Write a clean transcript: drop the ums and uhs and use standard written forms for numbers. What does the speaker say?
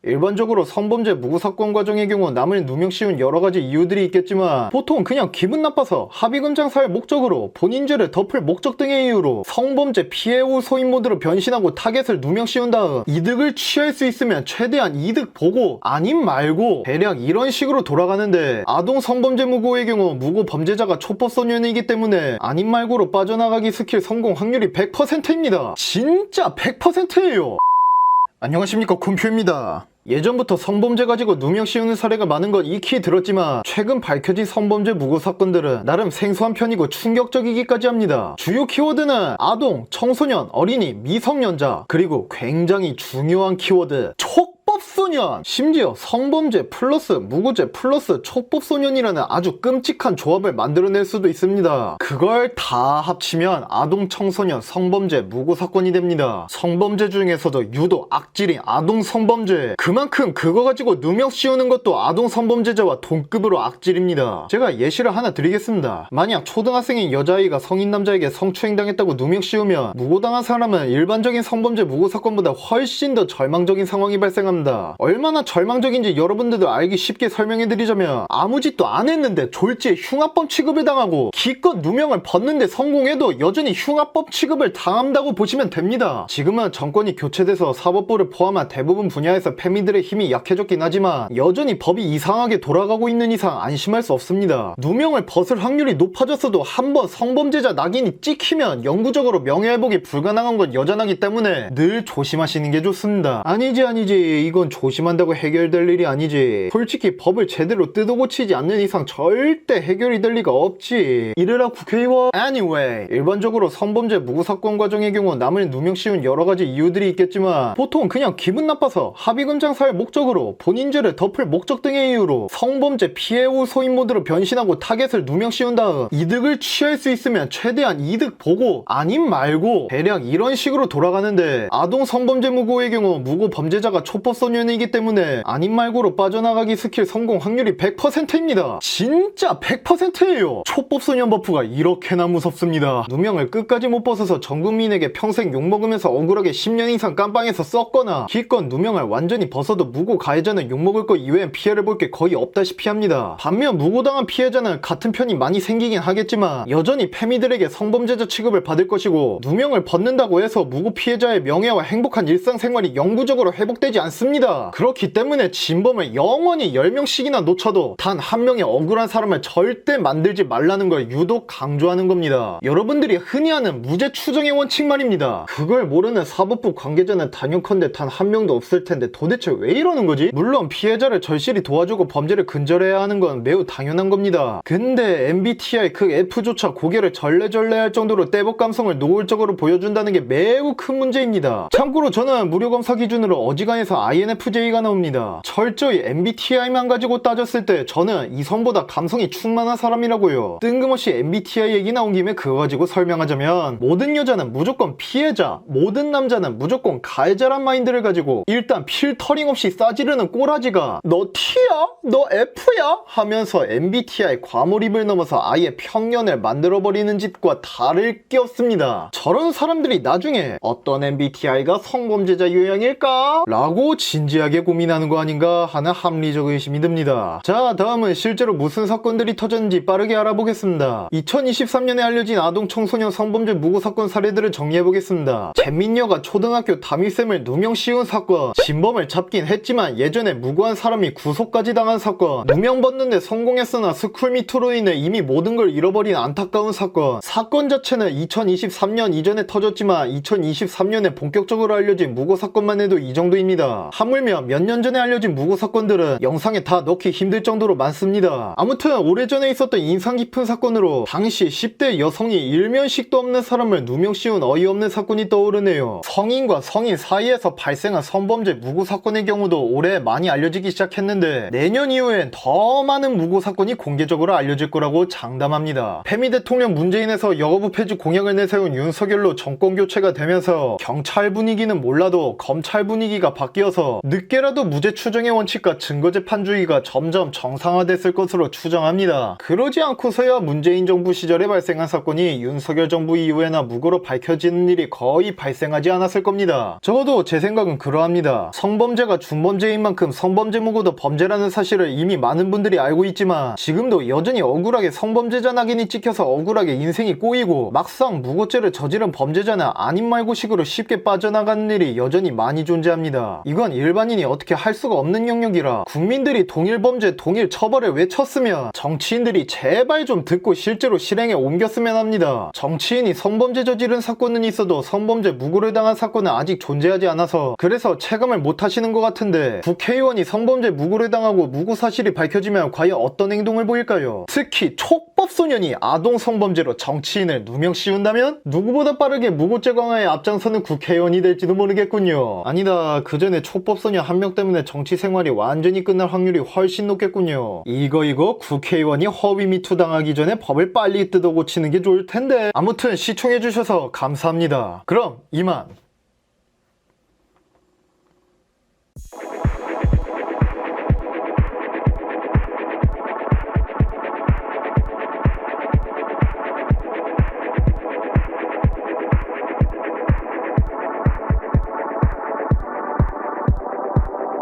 일반적으로 성범죄 무고 사건 과정의 경우 남을 누명씌운 여러가지 이유들이 있겠지만 보통 그냥 기분 나빠서 합의금 장사할 목적으로 본인 죄를 덮을 목적 등의 이유로 성범죄 피해 후 소인 모드로 변신하고 타겟을 누명씌운 다음 이득을 취할 수 있으면 최대한 이득 보고 아님 말고 대략 이런 식으로 돌아가는데, 아동 성범죄 무고의 경우 무고 범죄자가 촉법소년이기 때문에 아님 말고로 빠져나가기 스킬 성공 확률이 100%입니다. 진짜 100%예요. 안녕하십니까, 곰표입니다. 예전부터 성범죄 가지고 누명 씌우는 사례가 많은 건 익히 들었지만 최근 밝혀진 성범죄 무고 사건들은 나름 생소한 편이고 충격적이기까지 합니다. 주요 키워드는 아동, 청소년, 어린이, 미성년자, 그리고 굉장히 중요한 키워드 촉법소년! 심지어 성범죄 플러스 무고죄 플러스 촉법소년이라는 아주 끔찍한 조합을 만들어낼 수도 있습니다. 그걸 다 합치면 아동, 청소년, 성범죄, 무고사건이 됩니다. 성범죄 중에서도 유독 악질인 아동 성범죄, 그만큼 그거 가지고 누명 씌우는 것도 아동 성범죄자와 동급으로 악질입니다. 제가 예시를 하나 드리겠습니다. 만약 초등학생인 여자아이가 성인 남자에게 성추행당했다고 누명 씌우면 무고당한 사람은 일반적인 성범죄 무고사건보다 훨씬 더 절망적인 상황이 발생합니다. 얼마나 절망적인지 여러분들도 알기 쉽게 설명해드리자면, 아무 짓도 안 했는데 졸지에 흉악범 취급을 당하고 기껏 누명을 벗는데 성공해도 여전히 흉악범 취급을 당한다고 보시면 됩니다. 지금은 정권이 교체돼서 사법부를 포함한 대부분 분야에서 패미들의 힘이 약해졌긴 하지만 여전히 법이 이상하게 돌아가고 있는 이상 안심할 수 없습니다. 누명을 벗을 확률이 높아졌어도 한번 성범죄자 낙인이 찍히면 영구적으로 명예회복이 불가능한 건 여전하기 때문에 늘 조심하시는 게 좋습니다. 아니지 이건 조심한다고 해결될 일이 아니지. 솔직히 법을 제대로 뜯어고치지 않는 이상 절대 해결이 될 리가 없지. 이래라 국회의원. Anyway, 일반적으로 성범죄 무고사건 과정의 경우 남을 누명씌운 여러가지 이유들이 있겠지만 보통 그냥 기분 나빠서 합의금 장사할 목적으로 본인 죄를 덮을 목적 등의 이유로 성범죄 피해 후 소인 모드로 변신하고 타겟을 누명씌운 다음 이득을 취할 수 있으면 최대한 이득 보고 아님 말고 대략 이런 식으로 돌아가는데, 아동 성범죄 무고의 경우 무고 범죄자가 촉법소년이기 때문에 아님 말고로 빠져나가기 스킬 성공 확률이 100%입니다. 진짜 100%예요. 촉법소년 버프가 이렇게나 무섭습니다. 누명을 끝까지 못 벗어서 전국민에게 평생 욕먹으면서 억울하게 10년 이상 깜빵에서 썼거나 기껏 누명을 완전히 벗어도 무고 가해자는 욕먹을 거 이외엔 피해를 볼 게 거의 없다시피 합니다. 반면 무고당한 피해자는 같은 편이 많이 생기긴 하겠지만 여전히 패미들에게 성범죄자 취급을 받을 것이고, 누명을 벗는다고 해서 무고 피해자의 명예와 행복한 일상생활이 영구적으로 회복되지 않습니다. 그렇기 때문에 진범을 영원히 10명씩이나 놓쳐도 단 한 명의 억울한 사람을 절대 만들지 말라는 걸 유독 강조하는 겁니다. 여러분들이 흔히 하는 무죄 추정의 원칙 말입니다. 그걸 모르는 사법부 관계자는 단연컨대 단 한 명도 없을 텐데 도대체 왜 이러는 거지? 물론 피해자를 절실히 도와주고 범죄를 근절해야 하는 건 매우 당연한 겁니다. 근데 MBTI 그 F조차 고개를 절레절레 할 정도로 떼복 감성을 노골적으로 보여준다는 게 매우 큰 문제입니다. 참고로 저는 무료검사 기준으로 어지간해서 INFJ가 나옵니다. 철저히 MBTI만 가지고 따졌을 때 저는 이성보다 감성이 충만한 사람이라고요. 뜬금없이 MBTI 얘기 나온 김에 그거 가지고 설명하자면, 모든 여자는 무조건 피해자, 모든 남자는 무조건 가해자란 마인드를 가지고 일단 필터링 없이 싸지르는 꼬라지가 너 T야? 너 F야? 하면서 MBTI 과몰입을 넘어서 아예 평년을 만들어버리는 짓과 다를 게 없습니다. 저런 사람들이 나중에 어떤 MBTI가 성범죄자 유형일까? 라고 진지하게 고민하는 거 아닌가 하는 합리적 의심이 듭니다. 자, 다음은 실제로 무슨 사건들이 터졌는지 빠르게 알아보겠습니다. 2023년에 알려진 아동 청소년 성범죄 무고사건 사례들을 정리해보겠습니다. 잼민녀가 초등학교 담임쌤을 누명 씌운 사건, 진범을 잡긴 했지만 예전에 무고한 사람이 구속까지 당한 사건, 누명 벗는데 성공했으나 스쿨미투로 인해 이미 모든 걸 잃어버린 안타까운 사건. 사건 자체는 2023년 이전에 터졌지만 2023년에 본격적으로 알려진 무고사건만 해도 이 정도입니다. 하물며 몇 년 전에 알려진 무고사건들은 영상에 다 넣기 힘들 정도로 많습니다. 아무튼 오래전에 있었던 인상 깊은 사건으로 당시 10대 여성이 일면식도 없는 사람을 누명 씌운 어이없는 사건이 떠오르네요. 성인과 성인 사이에서 발생한 성범죄 무고사건의 경우도 올해 많이 알려지기 시작했는데 내년 이후엔 더 많은 무고사건이 공개적으로 알려질 거라고 장담합니다. 패미 대통령 문재인에서 여거부 폐지 공약을 내세운 윤석열로 정권 교체가 되면서 경찰 분위기는 몰라도 검찰 분위기가 바뀌어서 하면서 늦게라도 무죄 추정의 원칙과 증거재판주의가 점점 정상화됐을 것으로 추정합니다. 그러지 않고서야 문재인 정부 시절에 발생한 사건이 윤석열 정부 이후에나 무고로 밝혀지는 일이 거의 발생하지 않았을 겁니다. 적어도 제 생각은 그러합니다. 성범죄가 중범죄인 만큼 성범죄 무고도 범죄라는 사실을 이미 많은 분들이 알고 있지만 지금도 여전히 억울하게 성범죄자 낙인이 찍혀서 억울하게 인생이 꼬이고 막상 무고죄를 저지른 범죄자는 아닌 말고식으로 쉽게 빠져나가는 일이 여전히 많이 존재합니다. 이건 일반인이 어떻게 할 수가 없는 영역이라 국민들이 동일 범죄 동일 처벌을 외쳤으면 정치인들이 제발 좀 듣고 실제로 실행에 옮겼으면 합니다. 정치인이 성범죄 저지른 사건은 있어도 성범죄 무고를 당한 사건은 아직 존재하지 않아서 그래서 체감을 못하시는 것 같은데 국회의원이 성범죄 무고를 당하고 무고 사실이 밝혀지면 과연 어떤 행동을 보일까요? 특히 촉법소년이 아동 성범죄로 정치인을 누명 씌운다면 누구보다 빠르게 무고죄 강화에 앞장서는 국회의원이 될지도 모르겠군요. 아니다, 그 전에 촉법소년 한 명 때문에 정치 생활이 완전히 끝날 확률이 훨씬 높겠군요. 이거 국회의원이 허위 미투 당하기 전에 법을 빨리 뜯어 고치는 게 좋을 텐데. 아무튼 시청해주셔서 감사합니다. 그럼 이만.